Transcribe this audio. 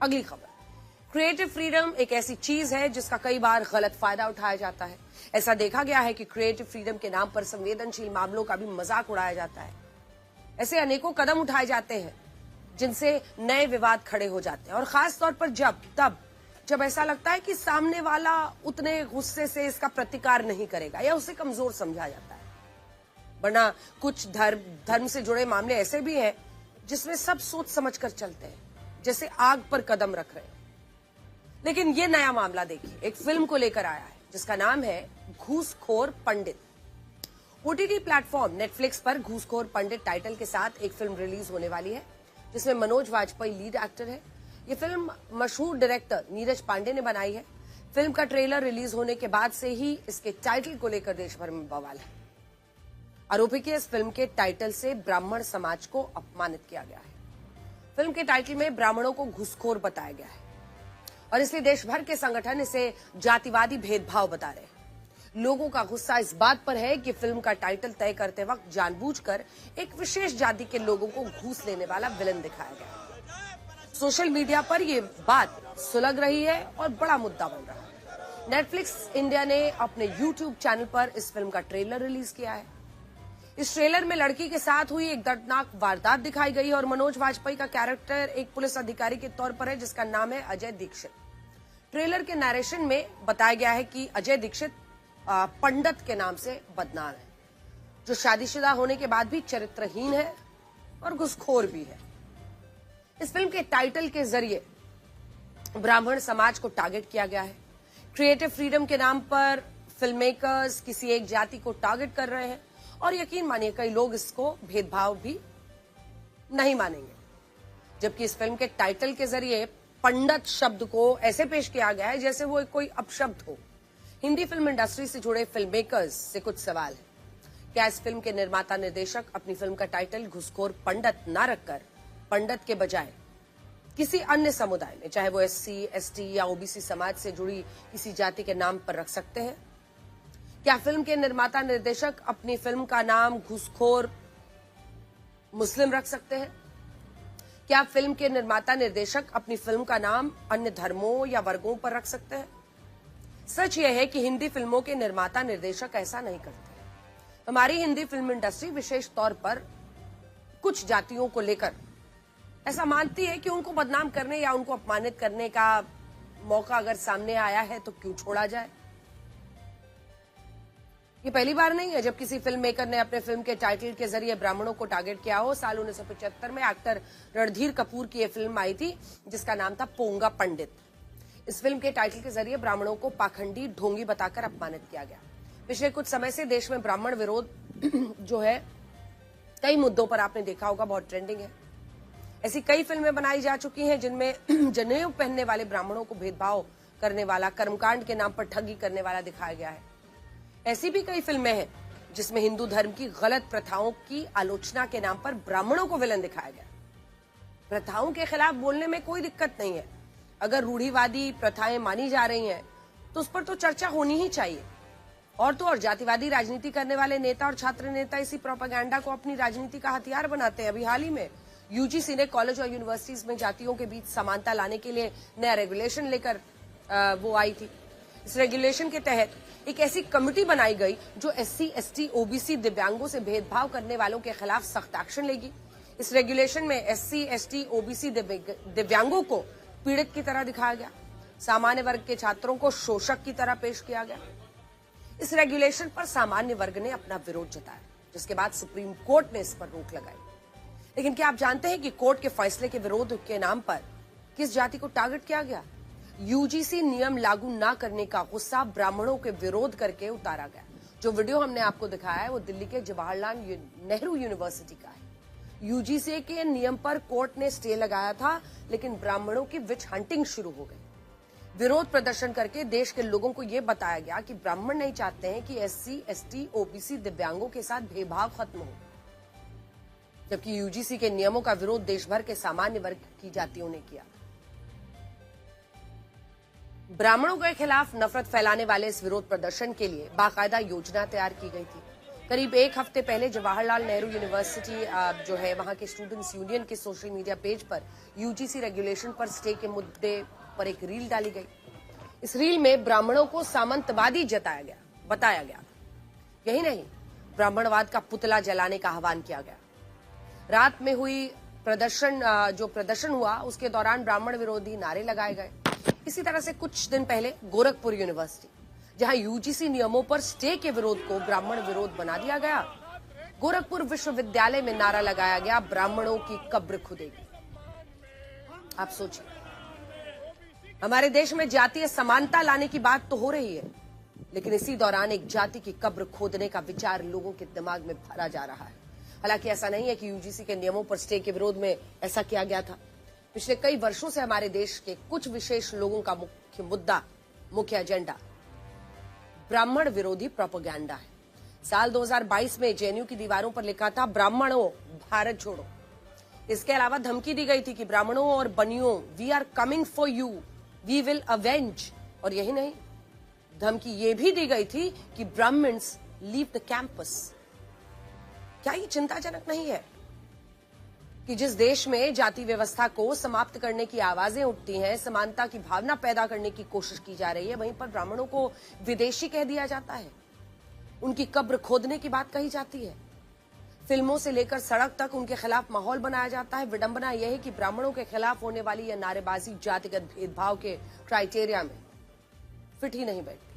अगली खबर, creative freedom एक ऐसी चीज है जिसका कई बार गलत फायदा उठाया जाता है। ऐसा देखा गया है कि क्रिएटिव फ्रीडम के नाम पर संवेदनशील मामलों का भी मजाक उड़ाया जाता है। ऐसे अनेकों कदम उठाए जाते हैं जिनसे नए विवाद खड़े हो जाते हैं, और खास तौर पर जब ऐसा लगता है कि सामने वाला उतने गुस्से से इसका प्रतिकार नहीं करेगा या उसे कमजोर समझा जाता है। वरना कुछ धर्म से जुड़े मामले ऐसे भी हैं जिसमें सब सोच समझ कर चलते हैं, जैसे आग पर कदम रख रहे हैं। लेकिन ये नया मामला देखिए, एक फिल्म को लेकर आया है जिसका नाम है घूसखोर पंडित। ओटीटी प्लेटफॉर्म नेटफ्लिक्स पर घूसखोर पंडित टाइटल के साथ एक फिल्म रिलीज होने वाली है जिसमें मनोज वाजपेयी लीड एक्टर है। ये फिल्म मशहूर डायरेक्टर नीरज पांडे ने बनाई है। फिल्म का ट्रेलर रिलीज होने के बाद से ही इसके टाइटल को लेकर देश भर में बवाल है। आरोपी के इस फिल्म के टाइटल से ब्राह्मण समाज को अपमानित किया गया है। फिल्म के टाइटल में ब्राह्मणों को घूसखोर बताया गया है और इसलिए देश भर के संगठन इसे जातिवादी भेदभाव बता रहे हैं। लोगों का गुस्सा इस बात पर है कि फिल्म का टाइटल तय करते वक्त जानबूझकर एक विशेष जाति के लोगों को घूस लेने वाला विलन दिखाया गया। सोशल मीडिया पर यह बात सुलग रही है और बड़ा मुद्दा बन रहा है। नेटफ्लिक्स इंडिया ने अपने यूट्यूब चैनल पर इस फिल्म का ट्रेलर रिलीज किया है। इस ट्रेलर में लड़की के साथ हुई एक दर्दनाक वारदात दिखाई गई और मनोज वाजपेयी का कैरेक्टर एक पुलिस अधिकारी के तौर पर है जिसका नाम है अजय दीक्षित। ट्रेलर के नरेशन में बताया गया है कि अजय दीक्षित पंडित के नाम से बदनाम है, जो शादीशुदा होने के बाद भी चरित्रहीन है और घूसखोर भी है। इस फिल्म के टाइटल के जरिए ब्राह्मण समाज को टारगेट किया गया है। क्रिएटिव फ्रीडम के नाम पर फिल्म मेकर्स किसी एक जाति को टारगेट कर रहे हैं और यकीन मानिए कई लोग इसको भेदभाव भी नहीं मानेंगे। जबकि इस फिल्म के टाइटल के जरिए पंडित शब्द को ऐसे पेश किया गया है जैसे वो कोई अपशब्द हो। हिंदी फिल्म इंडस्ट्री से जुड़े फिल्म मेकर्स से कुछ सवाल है। क्या इस फिल्म के निर्माता निर्देशक अपनी फिल्म का टाइटल घुसखोर पंडित न रखकर पंडित के बजाय किसी अन्य समुदाय में, चाहे वो SC, ST या OBC समाज से जुड़ी किसी जाति के नाम पर रख सकते हैं? क्या फिल्म के निर्माता निर्देशक अपनी फिल्म का नाम घूसखोर मुस्लिम रख सकते हैं? क्या फिल्म के निर्माता निर्देशक अपनी फिल्म का नाम अन्य धर्मों या वर्गों पर रख सकते हैं? सच यह है कि हिंदी फिल्मों के निर्माता निर्देशक ऐसा नहीं करते। हमारी हिंदी फिल्म इंडस्ट्री विशेष तौर पर कुछ जातियों को लेकर ऐसा मानती है कि उनको बदनाम करने या उनको अपमानित करने का मौका अगर सामने आया है तो क्यों छोड़ा जाए। ये पहली बार नहीं है जब किसी फिल्म मेकर ने अपने फिल्म के टाइटल के जरिए ब्राह्मणों को टारगेट किया हो। साल 1975 में एक्टर रणधीर कपूर की यह फिल्म आई थी जिसका नाम था पोंगा पंडित। इस फिल्म के टाइटल के जरिए ब्राह्मणों को पाखंडी, ढोंगी बताकर अपमानित किया गया। पिछले कुछ समय से देश में ब्राह्मण विरोध जो है कई मुद्दों पर आपने देखा होगा बहुत ट्रेंडिंग है। ऐसी कई फिल्में बनाई जा चुकी हैं जिनमें जनेऊ पहनने वाले ब्राह्मणों को भेदभाव करने वाला, कर्मकांड के नाम पर ठगी करने वाला दिखाया गया है। ऐसी भी कई फिल्में हैं जिसमें हिंदू धर्म की गलत प्रथाओं की आलोचना के नाम पर ब्राह्मणों को विलन दिखाया गया। प्रथाओं के खिलाफ बोलने में कोई दिक्कत नहीं है। अगर रूढ़िवादी प्रथाएं मानी जा रही हैं तो उस पर तो चर्चा होनी ही चाहिए। और तो और जातिवादी राजनीति करने वाले नेता और छात्र नेता इसी प्रोपेगेंडा को अपनी राजनीति का हथियार बनाते हैं। अभी हाल ही में यूजीसी ने कॉलेज और यूनिवर्सिटीज में जातियों के बीच समानता लाने के लिए नया रेगुलेशन लेकर वो आई थी। इस रेगुलेशन के तहत एक ऐसी कमेटी बनाई गई जो SC, ST, OBC दिव्यांगों से भेदभाव करने वालों के खिलाफ सख्त एक्शन लेगी। इस रेगुलेशन में SC, ST, OBC दिव्यांगों को पीड़ित की तरह दिखाया गया। सामान्य वर्ग के छात्रों को शोषक की तरह पेश किया गया। इस रेगुलेशन पर सामान्य वर्ग ने अपना विरोध जताया, जिसके बाद सुप्रीम कोर्ट ने इस पर रोक लगाई। लेकिन क्या आप जानते हैं कि कोर्ट के फैसले के विरोध के नाम पर किस जाति को टारगेट किया गया? UGC नियम लागू न करने का गुस्सा ब्राह्मणों के विरोध करके उतारा गया। जो वीडियो हमने आपको दिखाया है वो दिल्ली के जवाहरलाल नेहरू यूनिवर्सिटी का है। UGC के नियम पर कोर्ट ने स्टे लगाया था, लेकिन ब्राह्मणों की विच हंटिंग शुरू हो गई। विरोध प्रदर्शन करके देश के लोगों को यह बताया गया कि ब्राह्मण नहीं चाहते हैं कि SC, ST, OBC दिव्यांगों के साथ भेदभाव खत्म हो, जबकि UGC के नियमों का विरोध देश भर के सामान्य वर्ग की जातियों ने किया। ब्राह्मणों के खिलाफ नफरत फैलाने वाले इस विरोध प्रदर्शन के लिए बाकायदा योजना तैयार की गई थी। करीब एक हफ्ते पहले जवाहरलाल नेहरू यूनिवर्सिटी जो है वहां के स्टूडेंट्स यूनियन के सोशल मीडिया पेज पर यूजीसी रेगुलेशन पर स्टे के मुद्दे पर एक रील डाली गई। इस रील में ब्राह्मणों को सामंतवादी बताया गया। यही नहीं, ब्राह्मणवाद का पुतला जलाने का आह्वान किया गया। रात में हुई प्रदर्शन हुआ उसके दौरान ब्राह्मण विरोधी नारे लगाए गए। इसी तरह से कुछ दिन पहले गोरखपुर यूनिवर्सिटी, जहां यूजीसी नियमों पर स्टे के विरोध को ब्राह्मण विरोध बना दिया गया, गोरखपुर विश्वविद्यालय में नारा लगाया गया, ब्राह्मणों की कब्र खुदेगी। आप सोचिए, हमारे देश में जातीय समानता लाने की बात तो हो रही है, लेकिन इसी दौरान एक जाति की कब्र खोदने का विचार लोगों के दिमाग में भरा जा रहा है। हालांकि ऐसा नहीं है कि यूजीसी के नियमों पर स्टे के विरोध में ऐसा किया गया था। पिछले कई वर्षों से हमारे देश के कुछ विशेष लोगों का मुख्य एजेंडा ब्राह्मण विरोधी प्रोपेगेंडा है। साल 2022 में जेएनयू की दीवारों पर लिखा था, ब्राह्मणों भारत छोड़ो। इसके अलावा धमकी दी गई थी कि ब्राह्मणों और बनियों, we are coming for you, we will avenge. और यही नहीं, धमकी ये भी दी गई थी कि ब्राह्मण्स लीव द कैंपस। क्या ये चिंताजनक नहीं है कि जिस देश में जाति व्यवस्था को समाप्त करने की आवाजें उठती हैं, समानता की भावना पैदा करने की कोशिश की जा रही है, वहीं पर ब्राह्मणों को विदेशी कह दिया जाता है, उनकी कब्र खोदने की बात कही जाती है, फिल्मों से लेकर सड़क तक उनके खिलाफ माहौल बनाया जाता है। विडंबना यह है कि ब्राह्मणों के खिलाफ होने वाली यह नारेबाजी जातिगत भेदभाव के क्राइटेरिया में फिट ही नहीं बैठती।